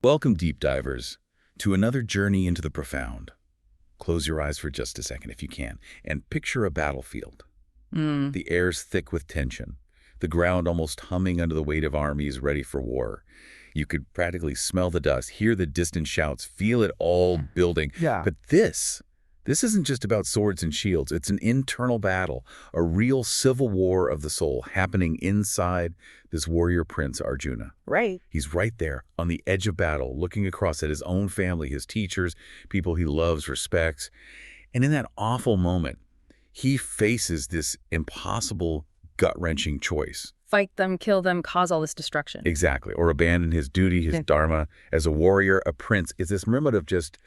Welcome, deep divers, to another journey into the profound. Close your eyes for just a second if you can, and picture a battlefield. Mm, The air's thick with tension, the ground almost humming under the weight of armies ready for war. You could practically smell the dust, hear the distant shouts, feel it all building. yeah. But this isn't just about swords and shields. It's an internal battle, a real civil war of the soul happening inside this warrior prince, Arjuna. Right. He's right there on the edge of battle, looking across at his own family, his teachers, people he loves, respects. And in that awful moment, he faces this impossible, gut-wrenching choice. Fight them, kill them, cause all this destruction. Exactly. Or abandon his duty, his Yeah. dharma. As a warrior, a prince, is this moment of just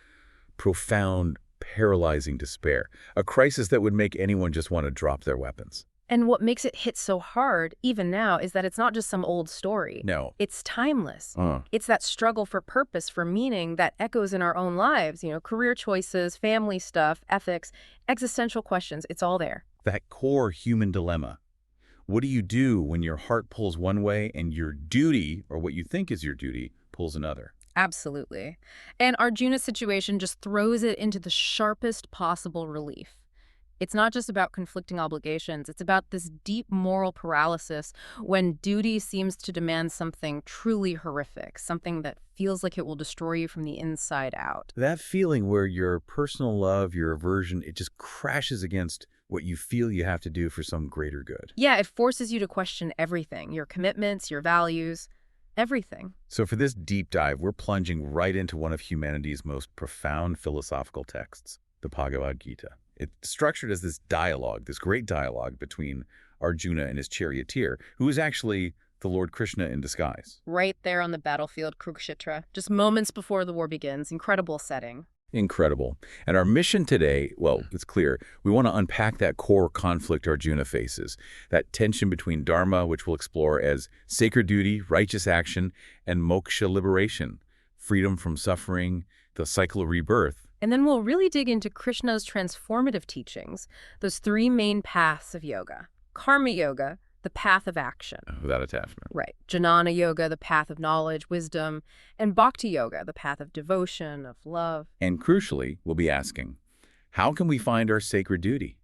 profound, paralyzing despair. A crisis that would make anyone just want to drop their weapons. And what makes it hit so hard, even now, is that it's not just some old story. No. It's timeless. Uh, It's that struggle for purpose, for meaning that echoes in our own lives. Career choices, family stuff, ethics, existential questions. It's all there. that core human dilemma. What do you do when your heart pulls one way and your duty, or what you think is your duty, pulls another? Absolutely. And Arjuna's situation just throws it into the sharpest possible relief. It's not just about conflicting obligations. It's about this deep moral paralysis when duty seems to demand something truly horrific, something that feels like it will destroy you from the inside out. That feeling where your personal love, your aversion, it just crashes against what you feel you have to do for some greater good. Yeah, it forces you to question everything, your commitments, your values, everything. So for this deep dive, we're plunging right into one of humanity's most profound philosophical texts, the Bhagavad Gita. It's structured as this dialogue, this great dialogue between Arjuna and his charioteer, who is actually the Lord Krishna in disguise. Right there on the battlefield, Kurukshetra, just moments before the war begins. Incredible setting. Incredible. And our mission today, well, it's clear. We want to unpack that core conflict Arjuna faces, that tension between Dharma, which we'll explore as sacred duty, righteous action, and moksha liberation, freedom from suffering, the cycle of rebirth. And then we'll really dig into Krishna's transformative teachings, those three main paths of yoga. Karma yoga, the path of action. Without attachment. Right. Jnana yoga, the path of knowledge, wisdom. And bhakti yoga, the path of devotion, of love. And crucially, we'll be asking, how can we find our sacred duty?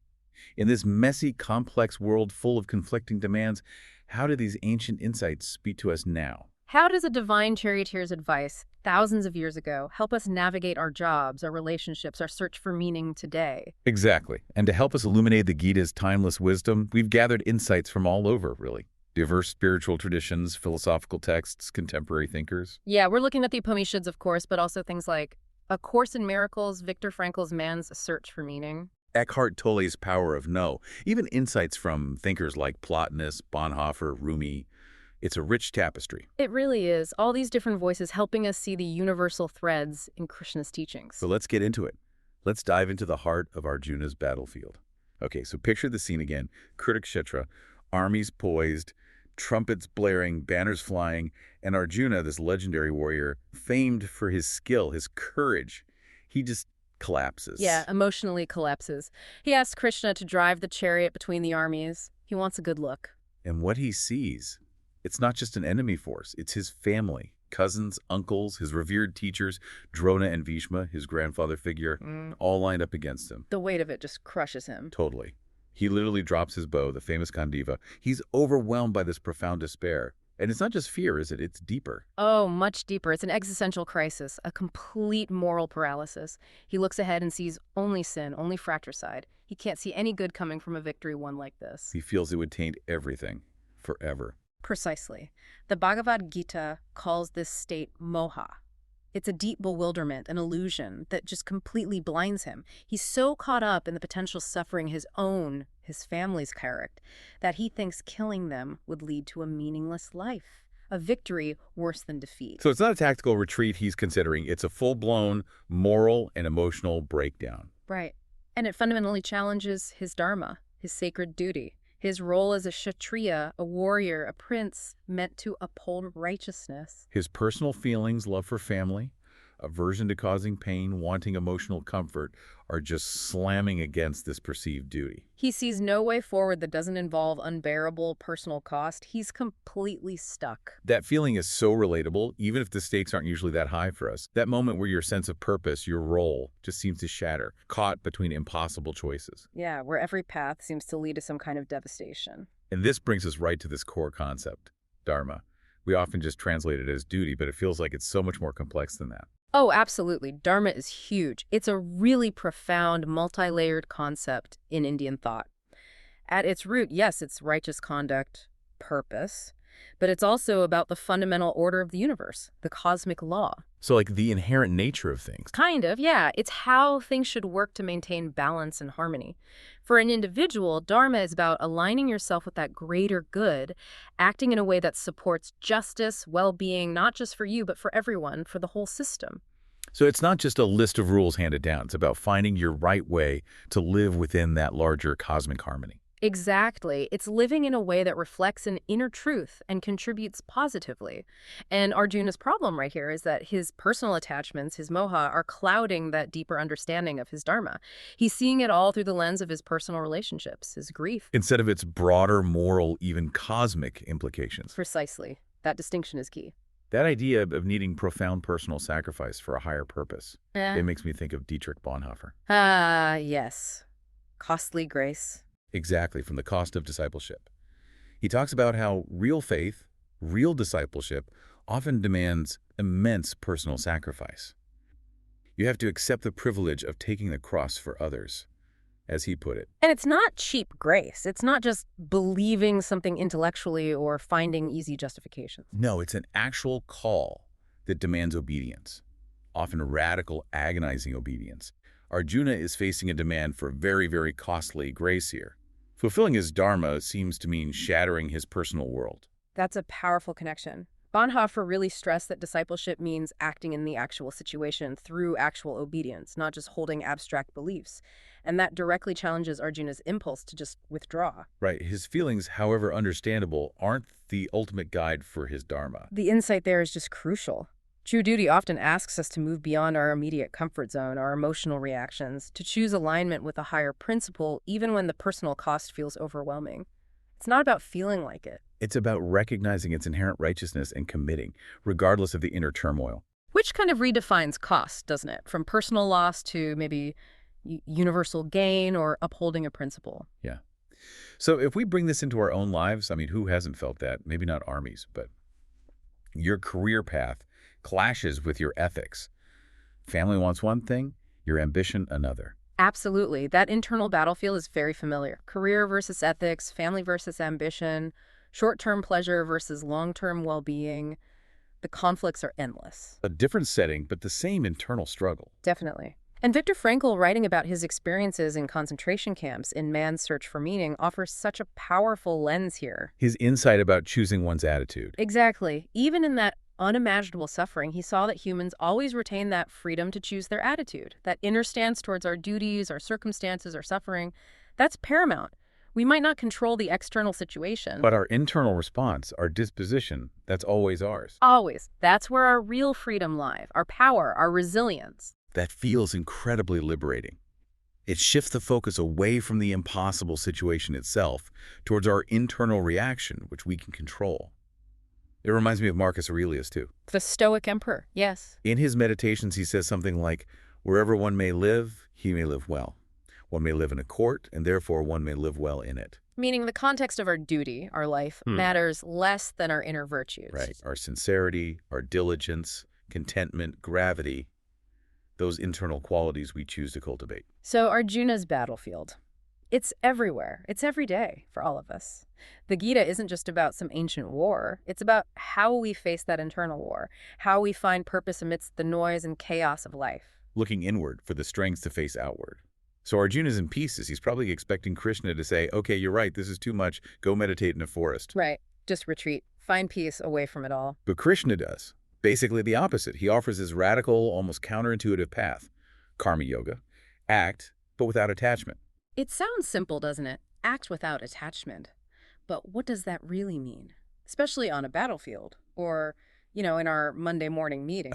In this messy, complex world full of conflicting demands, how do these ancient insights speak to us now? How does a divine charioteer's advice, thousands of years ago, help us navigate our jobs, our relationships, our search for meaning today? Exactly. And to help us illuminate the Gita's timeless wisdom, we've gathered insights from all over, really. Diverse spiritual traditions, philosophical texts, contemporary thinkers. Yeah, we're looking at the Upanishads, of course, but also things like A Course in Miracles, Viktor Frankl's Man's Search for Meaning. Eckhart Tolle's Power of No. Even insights from thinkers like Plotinus, Bonhoeffer, Rumi. It's a rich tapestry. It really is. All these different voices helping us see the universal threads in Krishna's teachings. So let's get into it. Let's dive into the heart of Arjuna's battlefield. Okay, so picture the scene again. Kurukshetra, armies poised, trumpets blaring, banners flying, and Arjuna, this legendary warrior, famed for his skill, his courage, he just collapses. Yeah, emotionally collapses. He asks Krishna to drive the chariot between the armies. He wants a good look. And what he sees, it's not just an enemy force, it's his family, cousins, uncles, his revered teachers, Drona and Bhishma, his grandfather figure, all lined up against him. The weight of it just crushes him. Totally. He literally drops his bow, the famous Gandiva. He's overwhelmed by this profound despair. And it's not just fear, is it? It's deeper. Oh, much deeper. It's an existential crisis, a complete moral paralysis. He looks ahead and sees only sin, only fratricide. He can't see any good coming from a victory won like this. He feels it would taint everything, forever. Precisely. The Bhagavad Gita calls this state moha. It's a deep bewilderment, an illusion that just completely blinds him. He's so caught up in the potential suffering his family's carried, that he thinks killing them would lead to a meaningless life, a victory worse than defeat. So it's not a tactical retreat he's considering. It's a full-blown moral and emotional breakdown. Right. And it fundamentally challenges his dharma, his sacred duty, his role as a kshatriya, a warrior, a prince meant to uphold righteousness. His personal feelings, love for family, Aversion to causing pain, wanting emotional comfort are just slamming against this perceived duty. He sees no way forward that doesn't involve unbearable personal cost. He's completely stuck. That feeling is so relatable, even if the stakes aren't usually that high for us. That moment where your sense of purpose, your role, just seems to shatter, caught between impossible choices. Yeah, where every path seems to lead to some kind of devastation. And this brings us right to this core concept, Dharma. We often just translate it as duty, but it feels like it's so much more complex than that. Oh, absolutely. Dharma is huge. It's a really profound, multi-layered concept in Indian thought. At its root, yes, it's righteous conduct, purpose, but it's also about the fundamental order of the universe, the cosmic law. So like the inherent nature of things. Kind of, yeah. It's how things should work to maintain balance and harmony. For an individual, Dharma is about aligning yourself with that greater good, acting in a way that supports justice, well-being, not just for you, but for everyone, for the whole system. So it's not just a list of rules handed down. It's about finding your right way to live within that larger cosmic harmony. Exactly. It's living in a way that reflects an inner truth and contributes positively. And Arjuna's problem right here is that his personal attachments, his moha, are clouding that deeper understanding of his dharma. He's seeing it all through the lens of his personal relationships, his grief. Instead of its broader moral, even cosmic implications. Precisely. That distinction is key. That idea of needing profound personal sacrifice for a higher purpose, Yeah. it makes me think of Dietrich Bonhoeffer. Ah, yes. Costly grace. Exactly, from The Cost of Discipleship. He talks about how real faith, real discipleship, often demands immense personal sacrifice. You have to accept the privilege of taking the cross for others, as he put it. And it's not cheap grace. It's not just believing something intellectually or finding easy justifications. No, it's an actual call that demands obedience, often radical, agonizing obedience. Arjuna is facing a demand for very, very costly grace here. Fulfilling his dharma seems to mean shattering his personal world. That's a powerful connection. Bonhoeffer really stressed that discipleship means acting in the actual situation through actual obedience, not just holding abstract beliefs. And that directly challenges Arjuna's impulse to just withdraw. Right, his feelings, however understandable, aren't the ultimate guide for his dharma. The insight there is just crucial. True duty often asks us to move beyond our immediate comfort zone, our emotional reactions, to choose alignment with a higher principle, even when the personal cost feels overwhelming. It's not about feeling like it. It's about recognizing its inherent righteousness and committing, regardless of the inner turmoil. Which kind of redefines cost, doesn't it? From personal loss to maybe universal gain or upholding a principle. Yeah. So if we bring this into our own lives, I mean, who hasn't felt that? Maybe not armies, but your career path clashes with your ethics. Family wants one thing, your ambition another. Absolutely. That internal battlefield is very familiar. Career versus ethics, family versus ambition, short-term pleasure versus long-term well-being. The conflicts are endless. A different setting, but the same internal struggle. Definitely. And Viktor Frankl, writing about his experiences in concentration camps in Man's Search for Meaning, offers such a powerful lens here. His insight about choosing one's attitude. Exactly. Even in that unimaginable suffering, he saw that humans always retain that freedom to choose their attitude, that inner stance towards our duties, our circumstances, our suffering. That's paramount. We might not control the external situation. But our internal response, our disposition, that's always ours. Always. That's where our real freedom lies, our power, our resilience. That feels incredibly liberating. It shifts the focus away from the impossible situation itself towards our internal reaction, which we can control. It reminds me of Marcus Aurelius, too. The Stoic emperor, yes. In his meditations, he says something like, wherever one may live, he may live well. One may live in a court, and therefore one may live well in it. Meaning the context of our duty, our life, matters less than our inner virtues. Right. Our sincerity, our diligence, contentment, gravity, those internal qualities we choose to cultivate. So Arjuna's battlefield. It's everywhere. It's every day for all of us. The Gita isn't just about some ancient war. It's about how we face that internal war, how we find purpose amidst the noise and chaos of life. Looking inward for the strength to face outward. So Arjuna's in pieces. He's probably expecting Krishna to say, okay, you're right, this is too much. Go meditate in a forest. Right. Just retreat. Find peace away from it all. But Krishna does. Basically the opposite. He offers his radical, almost counterintuitive path. Karma Yoga. Act, but without attachment. It sounds simple, doesn't it? Act without attachment. But what does that really mean? Especially on a battlefield or, in our Monday morning meeting.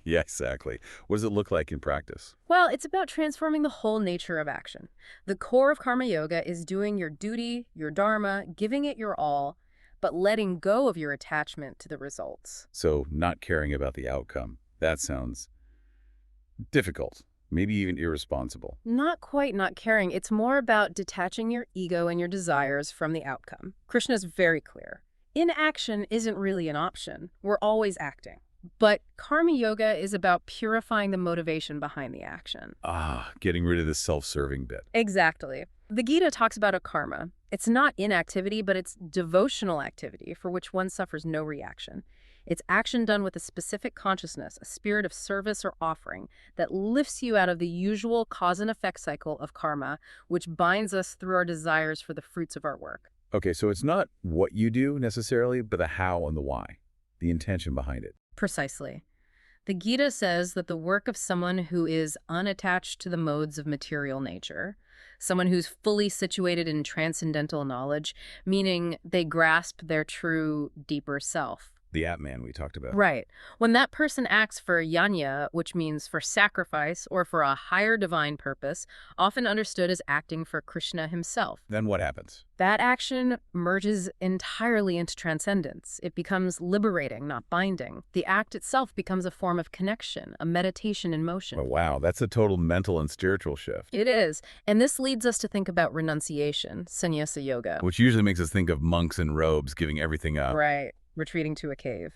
Yeah, exactly. What does it look like in practice? Well, it's about transforming the whole nature of action. The core of karma yoga is doing your duty, your dharma, giving it your all, but letting go of your attachment to the results. So not caring about the outcome. That sounds difficult, maybe even irresponsible. Not quite not caring. It's more about detaching your ego and your desires from the outcome. Krishna's very clear. Inaction isn't really an option. We're always acting. But karma yoga is about purifying the motivation behind the action. Ah, getting rid of the self-serving bit. Exactly. The Gita talks about a karma. It's not inactivity, but it's devotional activity for which one suffers no reaction. It's action done with a specific consciousness, a spirit of service or offering that lifts you out of the usual cause and effect cycle of karma, which binds us through our desires for the fruits of our work. Okay, so it's not what you do necessarily, but the how and the why, the intention behind it. Precisely. The Gita says that the work of someone who is unattached to the modes of material nature, someone who's fully situated in transcendental knowledge, meaning they grasp their true, deeper self. The Atman we talked about. Right. When that person acts for yajna, which means for sacrifice or for a higher divine purpose, often understood as acting for Krishna himself. Then what happens? That action merges entirely into transcendence. It becomes liberating, not binding. The act itself becomes a form of connection, a meditation in motion. Oh, wow, that's a total mental and spiritual shift. It is. And this leads us to think about renunciation, sannyasa yoga. Which usually makes us think of monks in robes giving everything up. Right. Retreating to a cave.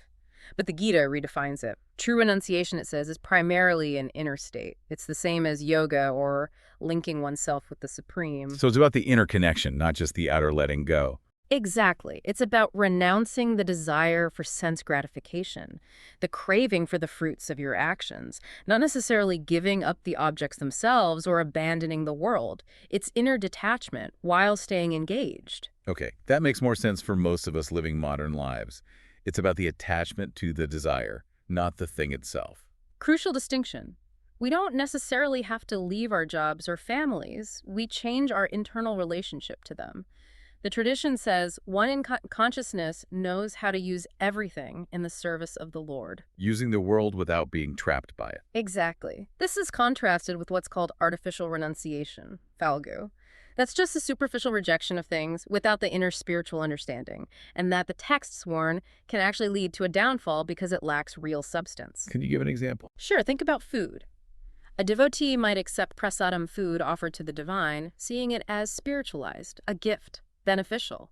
But the Gita redefines it. True renunciation, it says, is primarily an inner state. It's the same as yoga or linking oneself with the supreme. So it's about the inner connection, not just the outer letting go. Exactly. It's about renouncing the desire for sense gratification, the craving for the fruits of your actions, not necessarily giving up the objects themselves or abandoning the world. It's inner detachment while staying engaged. Okay, that makes more sense for most of us living modern lives. It's about the attachment to the desire, not the thing itself. Crucial distinction. We don't necessarily have to leave our jobs or families. We change our internal relationship to them. The tradition says one in consciousness knows how to use everything in the service of the Lord. Using the world without being trapped by it. Exactly. This is contrasted with what's called artificial renunciation, falgu. That's just a superficial rejection of things without the inner spiritual understanding, and that the texts warn can actually lead to a downfall because it lacks real substance. Can you give an example? Sure, think about food. A devotee might accept prasadam food offered to the divine, seeing it as spiritualized, a gift, beneficial.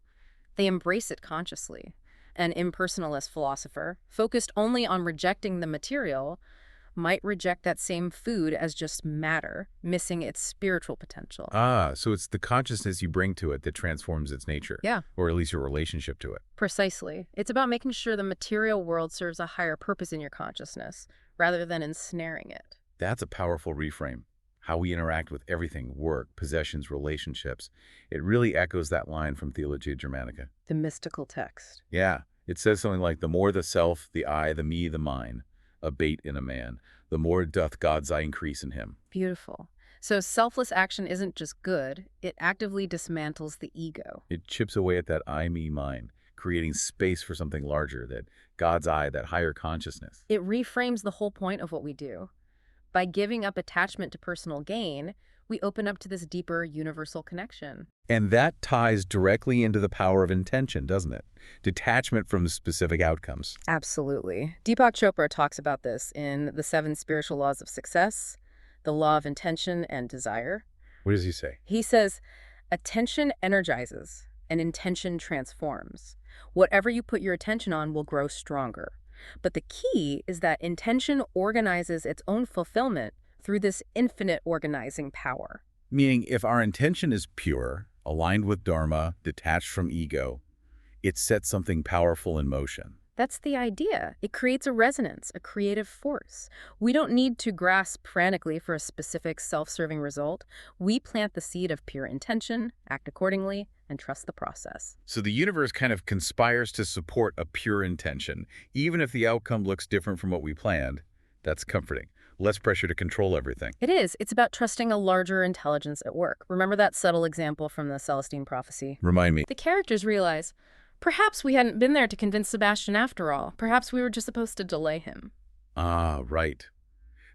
They embrace it consciously. An impersonalist philosopher, focused only on rejecting the material, might reject that same food as just matter, missing its spiritual potential. Ah, so it's the consciousness you bring to it that transforms its nature. Yeah. Or at least your relationship to it. Precisely. It's about making sure the material world serves a higher purpose in your consciousness, rather than ensnaring it. That's a powerful reframe. How we interact with everything, work, possessions, relationships. It really echoes that line from Theologia Germanica. The mystical text. Yeah, it says something like, the more the self, the I, the me, the mine, abate in a man, the more doth God's eye increase in him. Beautiful. So selfless action isn't just good, it actively dismantles the ego. It chips away at that I, me, mine, creating space for something larger, that God's eye, that higher consciousness. It reframes the whole point of what we do. By giving up attachment to personal gain, we open up to this deeper universal connection. And that ties directly into the power of intention, doesn't it? Detachment from specific outcomes. Absolutely. Deepak Chopra talks about this in The 7 Spiritual Laws of Success, the law of intention and desire. What does he say? He says, attention energizes and intention transforms. Whatever you put your attention on will grow stronger. But the key is that intention organizes its own fulfillment through this infinite organizing power. Meaning, if our intention is pure, aligned with Dharma, detached from ego, it sets something powerful in motion. That's the idea. It creates a resonance, a creative force. We don't need to grasp frantically for a specific self-serving result. We plant the seed of pure intention, act accordingly, and trust the process. So the universe kind of conspires to support a pure intention, even if the outcome looks different from what we planned. That's comforting. Less pressure to control everything. It is. It's about trusting a larger intelligence at work. Remember that subtle example from the Celestine prophecy? Remind me. The characters realize, Perhaps we hadn't been there to convince Sebastian after all. Perhaps we were just supposed to delay him. Ah, right.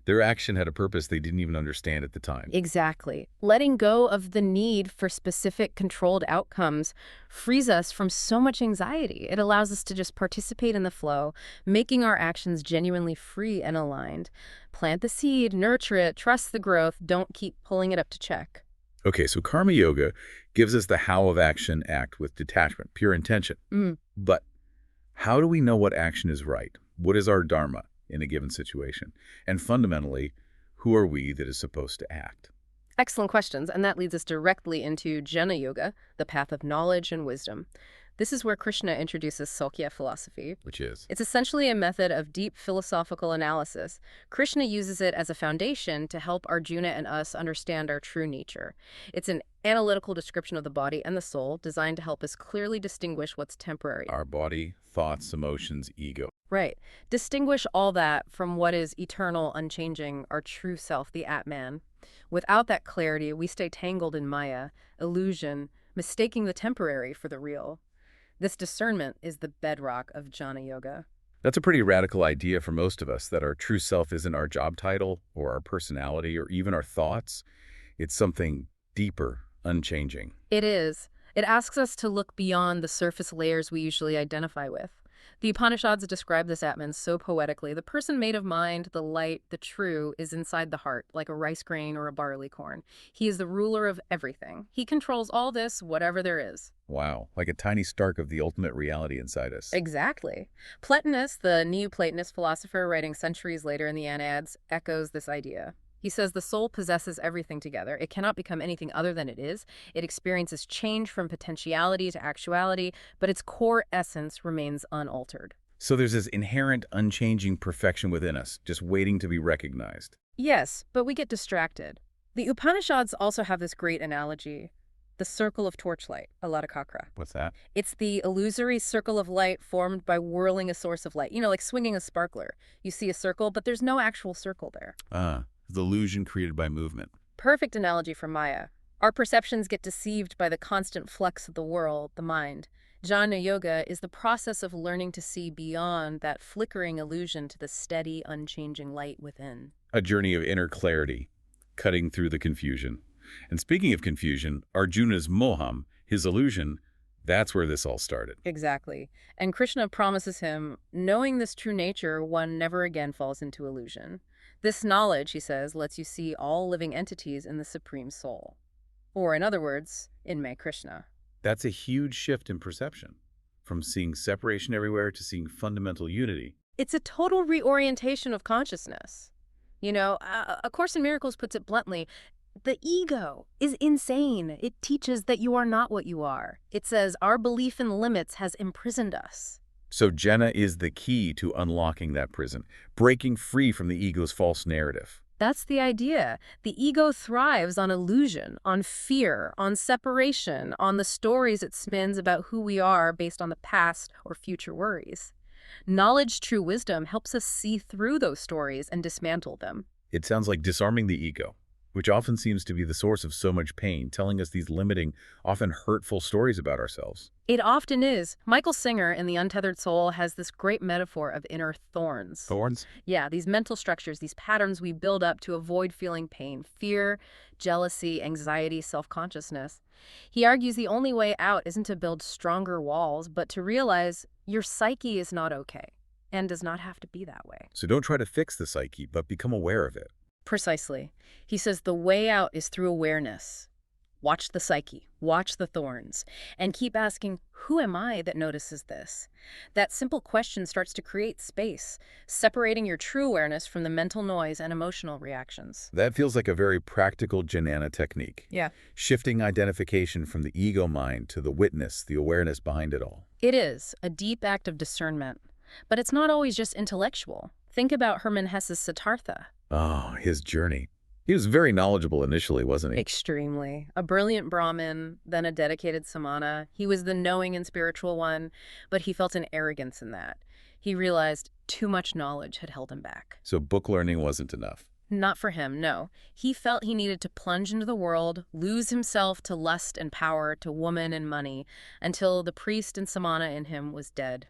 Their action had a purpose they didn't even understand at the time. Exactly. Letting go of the need for specific controlled outcomes frees us from so much anxiety. It allows us to just participate in the flow, making our actions genuinely free and aligned. Plant the seed, nurture it, trust the growth, don't keep pulling it up to check. Okay, so Karma Yoga gives us the how of action act with detachment, pure intention. Mm. But how do we know what action is right? What is our Dharma in a given situation? And fundamentally, who are we that is supposed to act? Excellent questions, and that leads us directly into Jnana Yoga, the path of knowledge and wisdom. This is where Krishna introduces Samkhya philosophy. Which is? It's essentially a method of deep philosophical analysis. Krishna uses it as a foundation to help Arjuna and us understand our true nature. It's an analytical description of the body and the soul designed to help us clearly distinguish what's temporary. Our body, thoughts, emotions, ego. Right. Distinguish all that from what is eternal, unchanging, our true self, the Atman. Without that clarity, we stay tangled in Maya, illusion, mistaking the temporary for the real. This discernment is the bedrock of Jnana Yoga. That's a pretty radical idea for most of us, that our true self isn't our job title or our personality or even our thoughts. It's something deeper, unchanging. It is. It asks us to look beyond the surface layers we usually identify with. The Upanishads describe this Atman so poetically. The person made of mind, the light, the true, is inside the heart, like a rice grain or a barley corn. He is the ruler of everything. He controls all this, whatever there is. Wow, like a tiny spark of the ultimate reality inside us. Exactly. Plotinus, the Neoplatonist philosopher writing centuries later in the Enneads, echoes this idea. He says the soul possesses everything together. It cannot become anything other than it is. It experiences change from potentiality to actuality, but its core essence remains unaltered. So there's this inherent, unchanging perfection within us, just waiting to be recognized. Yes, but we get distracted. The Upanishads also have this great analogy. The circle of torchlight, Aladakakra. What's that? It's the illusory circle of light formed by whirling a source of light. You know, like swinging a sparkler. You see a circle, but there's no actual circle there. The illusion created by movement. Perfect analogy for Maya. Our perceptions get deceived by the constant flux of the world, the mind. Jnana Yoga is the process of learning to see beyond that flickering illusion to the steady, unchanging light within. A journey of inner clarity, cutting through the confusion. And speaking of confusion, Arjuna's moham, his illusion, that's where this all started. Exactly. And Krishna promises him, knowing this true nature, one never again falls into illusion. This knowledge, he says, lets you see all living entities in the Supreme Soul. Or, in other words, in May Krishna. That's a huge shift in perception, from seeing separation everywhere to seeing fundamental unity. It's a total reorientation of consciousness. You know, A Course in Miracles puts it bluntly, the ego is insane. It teaches that you are not what you are. It says our belief in limits has imprisoned us. So jhana is the key to unlocking that prison, breaking free from the ego's false narrative. That's the idea. The ego thrives on illusion, on fear, on separation, on the stories it spins about who we are based on the past or future worries. Knowledge, true wisdom, helps us see through those stories and dismantle them. It sounds like disarming the ego, which often seems to be the source of so much pain, telling us these limiting, often hurtful stories about ourselves. It often is. Michael Singer in The Untethered Soul has this great metaphor of inner thorns. Thorns? Yeah, these mental structures, these patterns we build up to avoid feeling pain, fear, jealousy, anxiety, self-consciousness. He argues the only way out isn't to build stronger walls, but to realize your psyche is not okay and does not have to be that way. So don't try to fix the psyche, but become aware of it. Precisely. He says the way out is through awareness. Watch the psyche, watch the thorns, and keep asking, who am I that notices this? That simple question starts to create space, separating your true awareness from the mental noise and emotional reactions. That feels like a very practical jnana technique. Yeah. Shifting identification from the ego mind to the witness, the awareness behind it all. It is a deep act of discernment, but it's not always just intellectual. Think about Hermann Hesse's Siddhartha. Oh, his journey. He was very knowledgeable initially, wasn't he? Extremely. A brilliant Brahmin, then a dedicated samana. He was the knowing and spiritual one, but he felt an arrogance in that. He realized too much knowledge had held him back. So book learning wasn't enough. Not for him, no. He felt he needed to plunge into the world, lose himself to lust and power, to woman and money, until the priest and samana in him was dead.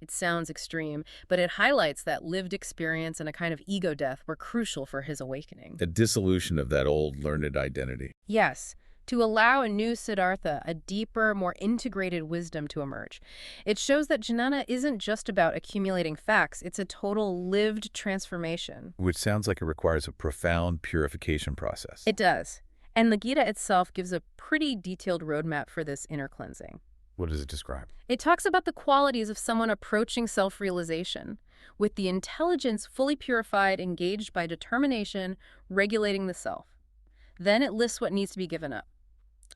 It sounds extreme, but it highlights that lived experience and a kind of ego death were crucial for his awakening. A dissolution of that old learned identity. Yes, to allow a new Siddhartha, a deeper, more integrated wisdom to emerge. It shows that jnana isn't just about accumulating facts, it's a total lived transformation. Which sounds like it requires a profound purification process. It does. And the Gita itself gives a pretty detailed roadmap for this inner cleansing. What does it describe? It talks about the qualities of someone approaching self-realization, with the intelligence fully purified, engaged by determination, regulating the self. Then it lists what needs to be given up.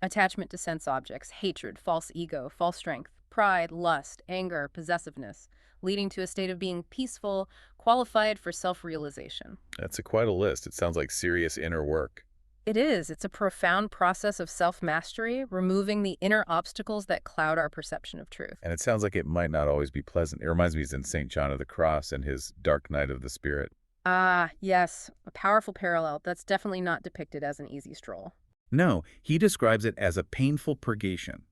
Attachment to sense objects, hatred, false ego, false strength, pride, lust, anger, possessiveness, leading to a state of being peaceful, qualified for self-realization. That's quite a list. It sounds like serious inner work. It is. It's a profound process of self-mastery, removing the inner obstacles that cloud our perception of truth. And it sounds like it might not always be pleasant. It reminds me of St. John of the Cross and his dark night of the spirit. Ah, yes, a powerful parallel that's definitely not depicted as an easy stroll. No, he describes it as a painful purgation.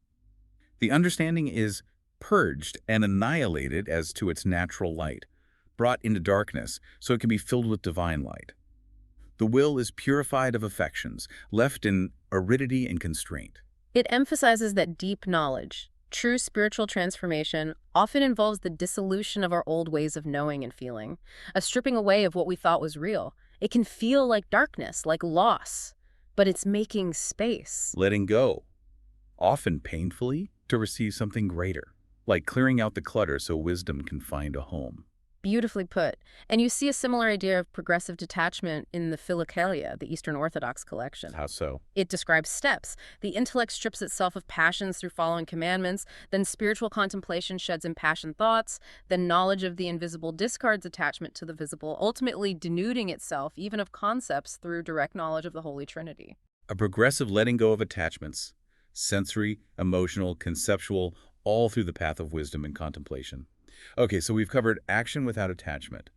The understanding is purged and annihilated as to its natural light, brought into darkness so it can be filled with divine light. The will is purified of affections, left in aridity and constraint. It emphasizes that deep knowledge, true spiritual transformation, often involves the dissolution of our old ways of knowing and feeling, a stripping away of what we thought was real. It can feel like darkness, like loss, but it's making space. Letting go, often painfully, to receive something greater, like clearing out the clutter so wisdom can find a home. Beautifully put. And you see a similar idea of progressive detachment in the Philokalia, the Eastern Orthodox collection. How so? It describes steps. The intellect strips itself of passions through following commandments, then spiritual contemplation sheds impassioned thoughts, then knowledge of the invisible discards attachment to the visible, ultimately denuding itself even of concepts through direct knowledge of the Holy Trinity. A progressive letting go of attachments, sensory, emotional, conceptual, all through the path of wisdom and contemplation. Okay, so we've covered action without attachment,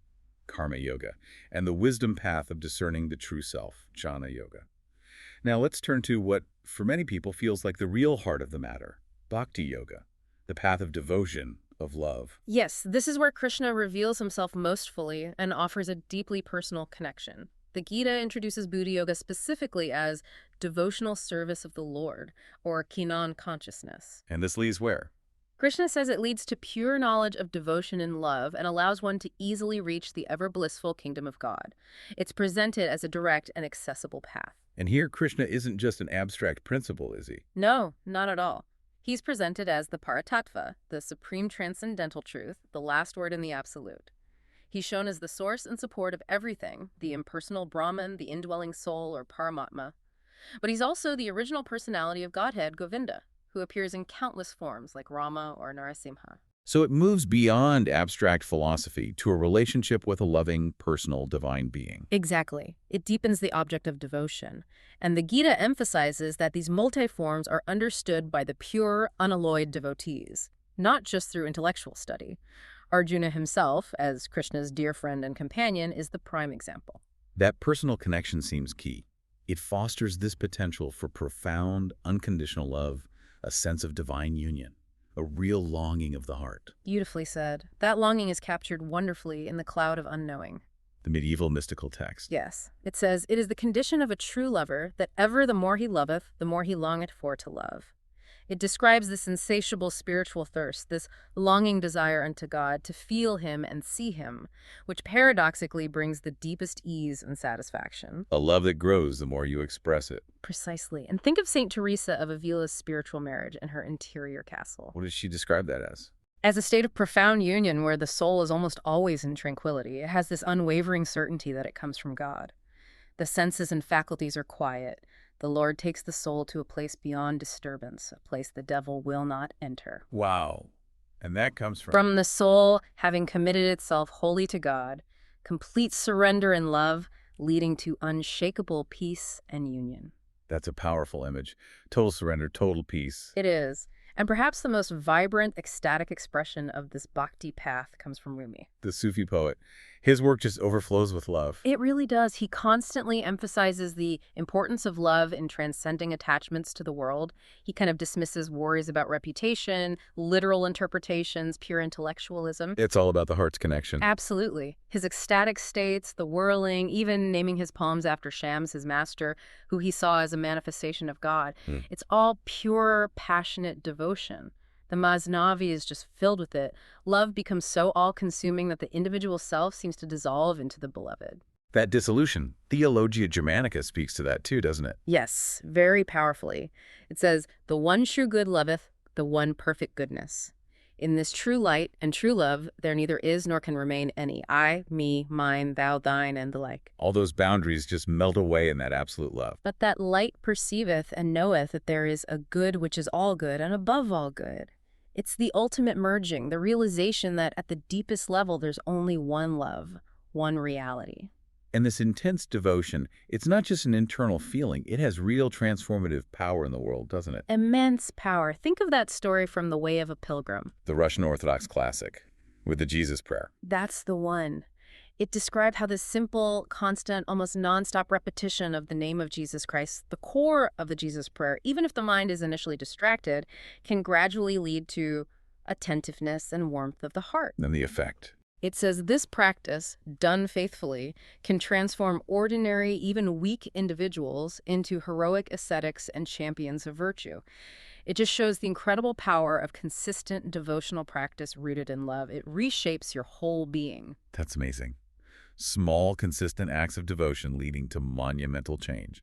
Karma Yoga, and the wisdom path of discerning the true self, Jnana Yoga. Now let's turn to what, for many people, feels like the real heart of the matter, Bhakti Yoga, the path of devotion, of love. Yes, this is where Krishna reveals himself most fully and offers a deeply personal connection. The Gita introduces Buddha Yoga specifically as devotional service of the Lord, or Kinan consciousness. And this leads where? Krishna says it leads to pure knowledge of devotion and love and allows one to easily reach the ever-blissful kingdom of God. It's presented as a direct and accessible path. And here Krishna isn't just an abstract principle, is he? No, not at all. He's presented as the Paratattva, the supreme transcendental truth, the last word in the absolute. He's shown as the source and support of everything, the impersonal Brahman, the indwelling soul, or Paramatma. But he's also the original personality of Godhead, Govinda, who appears in countless forms like Rama or Narasimha. So it moves beyond abstract philosophy to a relationship with a loving, personal, divine being. Exactly. It deepens the object of devotion. And the Gita emphasizes that these multi-forms are understood by the pure, unalloyed devotees, not just through intellectual study. Arjuna himself, as Krishna's dear friend and companion, is the prime example. That personal connection seems key. It fosters this potential for profound, unconditional love, a sense of divine union, a real longing of the heart. Beautifully said. That longing is captured wonderfully in the cloud of unknowing. The medieval mystical text. Yes. It says, "It is the condition of a true lover that ever the more he loveth, the more he longeth for to love." It describes this insatiable spiritual thirst, this longing desire unto God, to feel him and see him, which paradoxically brings the deepest ease and satisfaction. A love that grows the more you express it. Precisely. And think of St. Teresa of Avila's spiritual marriage and her interior castle. What does she describe that as? As a state of profound union where the soul is almost always in tranquility. It has this unwavering certainty that it comes from God. The senses and faculties are quiet. The Lord takes the soul to a place beyond disturbance, a place the devil will not enter. Wow. And that comes From the soul having committed itself wholly to God, complete surrender and love, leading to unshakable peace and union. That's a powerful image. Total surrender, total peace. It is. And perhaps the most vibrant, ecstatic expression of this bhakti path comes from Rumi. The Sufi poet. His work just overflows with love. It really does. He constantly emphasizes the importance of love in transcending attachments to the world. He kind of dismisses worries about reputation, literal interpretations, pure intellectualism. It's all about the heart's connection. Absolutely. His ecstatic states, the whirling, even naming his poems after Shams, his master, who he saw as a manifestation of God. It's all pure, passionate devotion. The Masnavi is just filled with it. Love becomes so all-consuming that the individual self seems to dissolve into the beloved. That dissolution, Theologia Germanica speaks to that too, doesn't it? Yes, very powerfully. It says, "The one true good loveth, the one perfect goodness. In this true light and true love, there neither is nor can remain any I, me, mine, thou, thine, and the like. All those boundaries just melt away in that absolute love. But that light perceiveth and knoweth that there is a good which is all good and above all good." It's the ultimate merging, the realization that at the deepest level, there's only one love, one reality. And this intense devotion, it's not just an internal feeling. It has real transformative power in the world, doesn't it? Immense power. Think of that story from The Way of a Pilgrim. The Russian Orthodox classic with the Jesus prayer. That's the one. It described how this simple, constant, almost nonstop repetition of the name of Jesus Christ, the core of the Jesus prayer, even if the mind is initially distracted, can gradually lead to attentiveness and warmth of the heart. And the effect. It says this practice, done faithfully, can transform ordinary, even weak individuals into heroic ascetics and champions of virtue. It just shows the incredible power of consistent devotional practice rooted in love. It reshapes your whole being. That's amazing. Small, consistent acts of devotion leading to monumental change.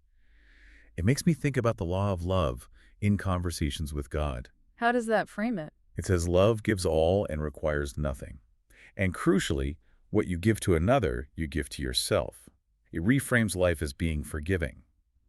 It makes me think about the law of love in conversations with God. How does that frame it? It says love gives all and requires nothing. And crucially, what you give to another, you give to yourself. It reframes life as being forgiving,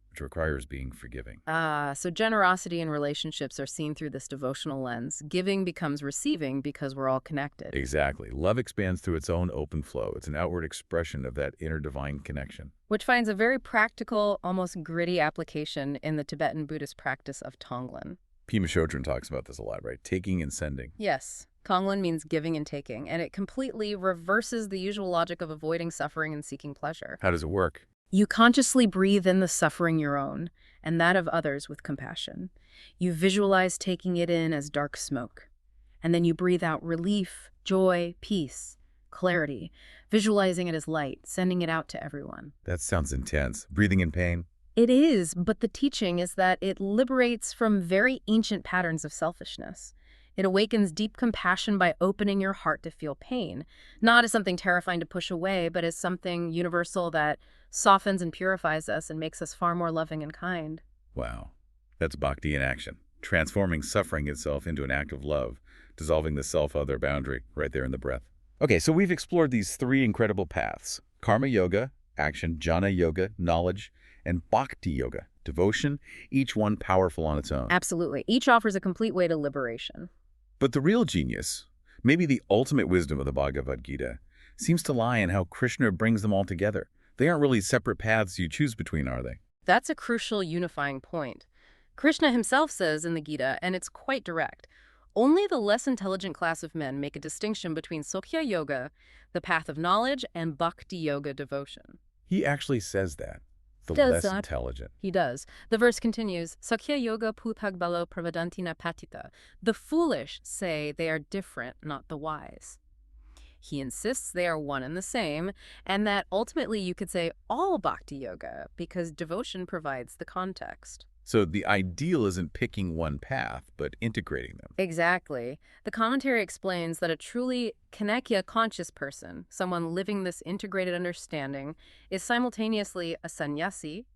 which requires being forgiving. So generosity in relationships are seen through this devotional lens. Giving becomes receiving because we're all connected. Exactly. Love expands through its own open flow. It's an outward expression of that inner divine connection. Which finds a very practical, almost gritty application in the Tibetan Buddhist practice of Tonglen. Pema Chodron talks about this a lot, right? Taking and sending. Yes. Tonglen means giving and taking, and it completely reverses the usual logic of avoiding suffering and seeking pleasure. How does it work? You consciously breathe in the suffering your own, and that of others with compassion. You visualize taking it in as dark smoke. And then you breathe out relief, joy, peace, clarity, visualizing it as light, sending it out to everyone. That sounds intense. Breathing in pain? It is, but the teaching is that it liberates from very ancient patterns of selfishness. It awakens deep compassion by opening your heart to feel pain, not as something terrifying to push away, but as something universal that softens and purifies us and makes us far more loving and kind. Wow. That's bhakti in action. Transforming suffering itself into an act of love, dissolving the self-other boundary right there in the breath. Okay, so we've explored these three incredible paths: karma yoga, action, jnana yoga, knowledge, and bhakti yoga, devotion, each one powerful on its own. Absolutely. Each offers a complete way to liberation. But the real genius, maybe the ultimate wisdom of the Bhagavad Gita, seems to lie in how Krishna brings them all together. They aren't really separate paths you choose between, are they? That's a crucial unifying point. Krishna himself says in the Gita, and it's quite direct, only the less intelligent class of men make a distinction between Sankhya Yoga, the path of knowledge, and Bhakti Yoga, devotion. He actually says that. The Does less that? intelligent. He does. The verse continues, Sankhya Yoga puthagbalo pravadantina patita. The foolish say they are different, not the wise. He insists they are one and the same, and that ultimately you could say all Bhakti Yoga, because devotion provides the context. So the ideal isn't picking one path, but integrating them. Exactly. The commentary explains that a truly Kanekya conscious person, someone living this integrated understanding, is simultaneously a sannyasi,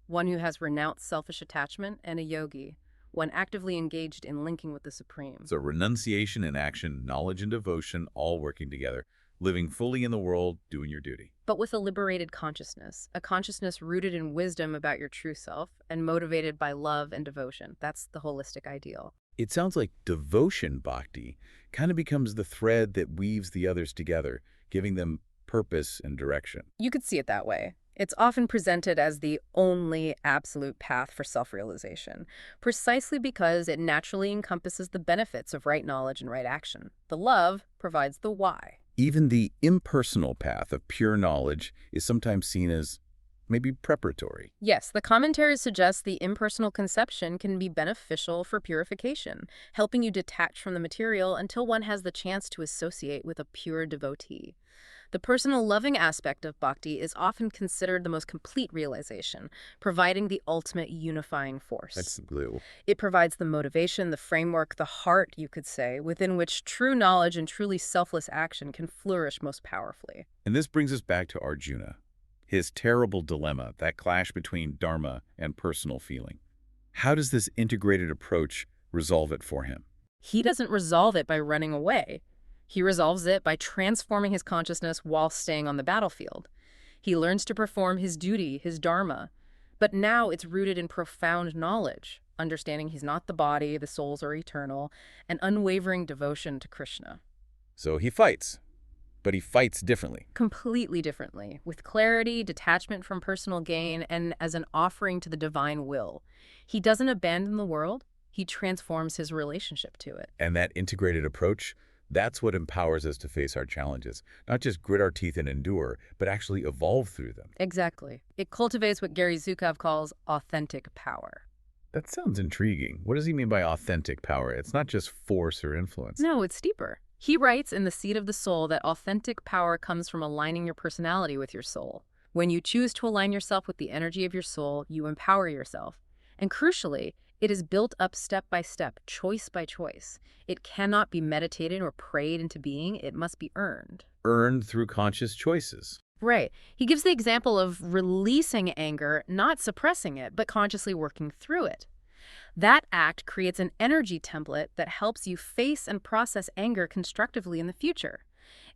one who has renounced selfish attachment, and a yogi, one actively engaged in linking with the Supreme. So renunciation and action, knowledge and devotion, all working together, living fully in the world, doing your duty. But with a liberated consciousness, a consciousness rooted in wisdom about your true self and motivated by love and devotion. That's the holistic ideal. It sounds like devotion bhakti kind of becomes the thread that weaves the others together, giving them purpose and direction. You could see it that way. It's often presented as the only absolute path for self-realization, precisely because it naturally encompasses the benefits of right knowledge and right action. The love provides the why. Even the impersonal path of pure knowledge is sometimes seen as maybe preparatory. Yes, the commentaries suggest the impersonal conception can be beneficial for purification, helping you detach from the material until one has the chance to associate with a pure devotee. The personal loving aspect of bhakti is often considered the most complete realization, providing the ultimate unifying force. That's glue. It provides the motivation, the framework, the heart, you could say, within which true knowledge and truly selfless action can flourish most powerfully. And this brings us back to Arjuna, his terrible dilemma, that clash between dharma and personal feeling. How does this integrated approach resolve it for him? He doesn't resolve it by running away. He resolves it by transforming his consciousness while staying on the battlefield. He learns to perform his duty, his dharma, but now it's rooted in profound knowledge, understanding he's not the body, the souls are eternal, and unwavering devotion to Krishna. So he fights, but he fights differently. Completely differently, with clarity, detachment from personal gain, and as an offering to the divine will. He doesn't abandon the world, he transforms his relationship to it. And that integrated approach, that's what empowers us to face our challenges. Not just grit our teeth and endure, but actually evolve through them. Exactly. It cultivates what Gary Zukov calls authentic power. That sounds intriguing. What does he mean by authentic power? It's not just force or influence. No, it's deeper. He writes in The Seed of the Soul that authentic power comes from aligning your personality with your soul. When you choose to align yourself with the energy of your soul, you empower yourself. And crucially, it is built up step by step, choice by choice. It cannot be meditated or prayed into being. It must be earned. Earned through conscious choices. Right. He gives the example of releasing anger, not suppressing it, but consciously working through it. That act creates an energy template that helps you face and process anger constructively in the future.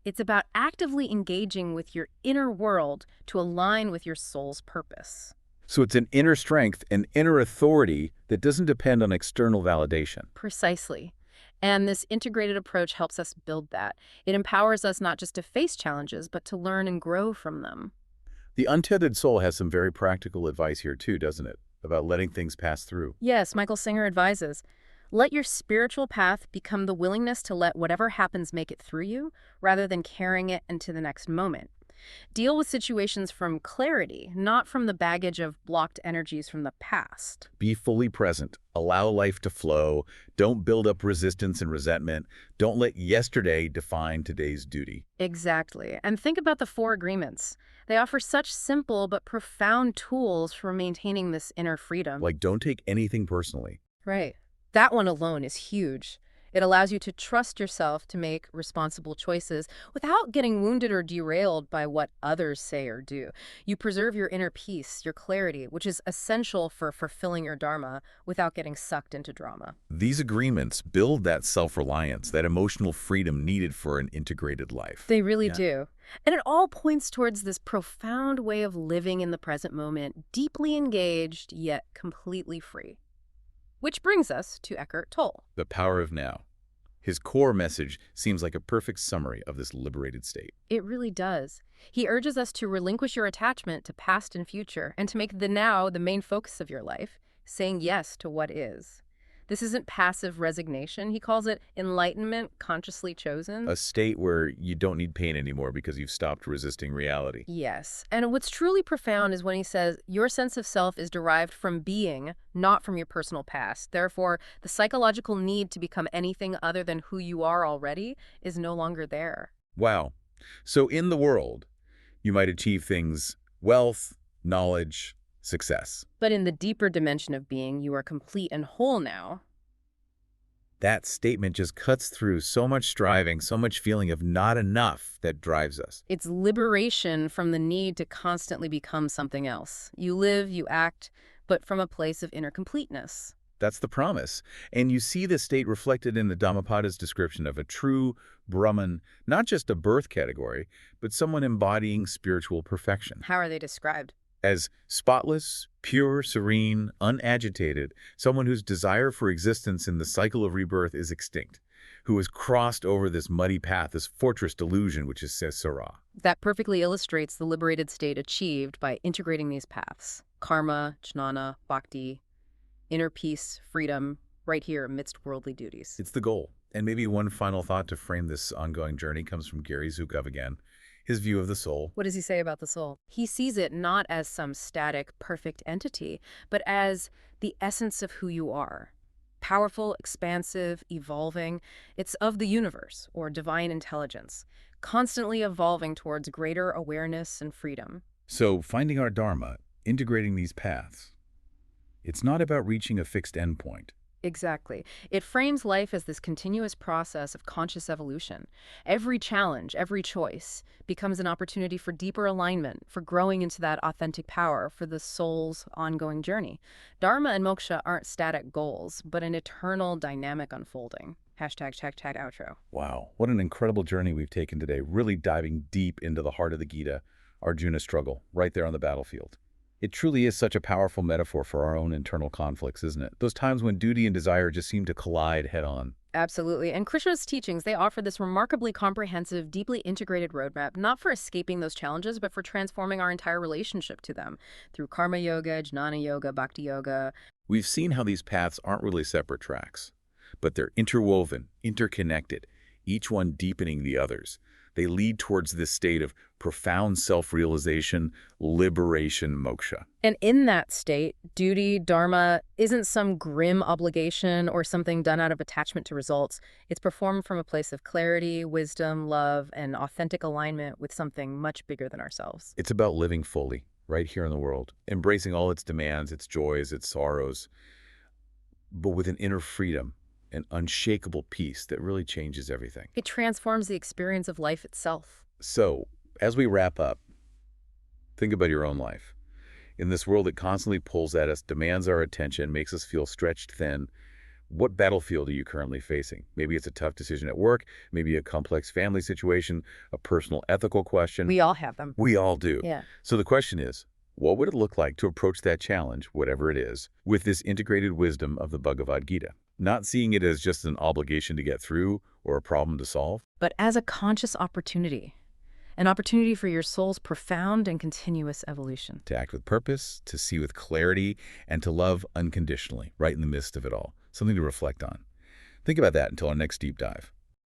It's about actively engaging with your inner world to align with your soul's purpose. So it's an inner strength, an inner authority that doesn't depend on external validation. Precisely. And this integrated approach helps us build that. It empowers us not just to face challenges, but to learn and grow from them. The untethered soul has some very practical advice here too, doesn't it? About letting things pass through. Yes, Michael Singer advises, let your spiritual path become the willingness to let whatever happens make it through you, rather than carrying it into the next moment. Deal with situations from clarity, not from the baggage of blocked energies from the past. Be fully present. Allow life to flow. Don't build up resistance and resentment. Don't let yesterday define today's duty. Exactly. And think about the 4 agreements. They offer such simple but profound tools for maintaining this inner freedom. Like, don't take anything personally. Right. That one alone is huge. It allows you to trust yourself to make responsible choices without getting wounded or derailed by what others say or do. You preserve your inner peace, your clarity, which is essential for fulfilling your dharma without getting sucked into drama. These agreements build that self-reliance, that emotional freedom needed for an integrated life. They really do. And it all points towards this profound way of living in the present moment, deeply engaged, yet completely free. Which brings us to Eckhart Tolle. The power of now. His core message seems like a perfect summary of this liberated state. It really does. He urges us to relinquish your attachment to past and future and to make the now the main focus of your life, saying yes to what is. This isn't passive resignation. He calls it enlightenment consciously chosen. A state where you don't need pain anymore because you've stopped resisting reality. Yes. And what's truly profound is when he says, your sense of self is derived from being, not from your personal past. Therefore, the psychological need to become anything other than who you are already is no longer there. Wow. So in the world, you might achieve things, wealth, knowledge, success. But in the deeper dimension of being, you are complete and whole now. That statement just cuts through so much striving, so much feeling of not enough that drives us. It's liberation from the need to constantly become something else. You live, you act, but from a place of inner completeness. That's the promise. And you see this state reflected in the Dhammapada's description of a true Brahman, not just a birth category, but someone embodying spiritual perfection. How are they described? As spotless, pure, serene, unagitated, someone whose desire for existence in the cycle of rebirth is extinct, who has crossed over this muddy path, this fortress delusion, which is Sesara. That perfectly illustrates the liberated state achieved by integrating these paths. Karma, jnana, bhakti, inner peace, freedom, right here amidst worldly duties. It's the goal. And maybe one final thought to frame this ongoing journey comes from Gary Zukov again, his view of the soul. What does he say about the soul? He sees it not as some static, perfect entity, but as the essence of who you are. Powerful, expansive, evolving. It's of the universe, or divine intelligence, constantly evolving towards greater awareness and freedom. So finding our Dharma, integrating these paths, it's not about reaching a fixed endpoint. Exactly. It frames life as this continuous process of conscious evolution. Every challenge, every choice becomes an opportunity for deeper alignment, for growing into that authentic power, for the soul's ongoing journey. Dharma and moksha aren't static goals, but an eternal dynamic unfolding. Hashtag outro. Wow, what an incredible journey we've taken today, really diving deep into the heart of the Gita, Arjuna's struggle, right there on the battlefield. It truly is such a powerful metaphor for our own internal conflicts, isn't it? Those times when duty and desire just seem to collide head-on. Absolutely. And Krishna's teachings, they offer this remarkably comprehensive, deeply integrated roadmap, not for escaping those challenges, but for transforming our entire relationship to them through karma yoga, jnana yoga, bhakti yoga. We've seen how these paths aren't really separate tracks, but they're interwoven, interconnected, each one deepening the others. They lead towards this state of profound self-realization, liberation, moksha. And in that state, duty, dharma, isn't some grim obligation or something done out of attachment to results. It's performed from a place of clarity, wisdom, love, and authentic alignment with something much bigger than ourselves. It's about living fully, right here in the world, embracing all its demands, its joys, its sorrows, but with an inner freedom, an unshakable peace that really changes everything. It transforms the experience of life itself. So, as we wrap up, think about your own life. In this world that constantly pulls at us, demands our attention, makes us feel stretched thin, what battlefield are you currently facing? Maybe it's a tough decision at work, maybe a complex family situation, a personal ethical question. We all have them. We all do. Yeah. So the question is, what would it look like to approach that challenge, whatever it is, with this integrated wisdom of the Bhagavad Gita? Not seeing it as just an obligation to get through or a problem to solve, But as a conscious opportunity. An opportunity for your soul's profound and continuous evolution. to act with purpose, to see with clarity, and to love unconditionally, right in the midst of it all. Something to reflect on. Think about that until our next deep dive.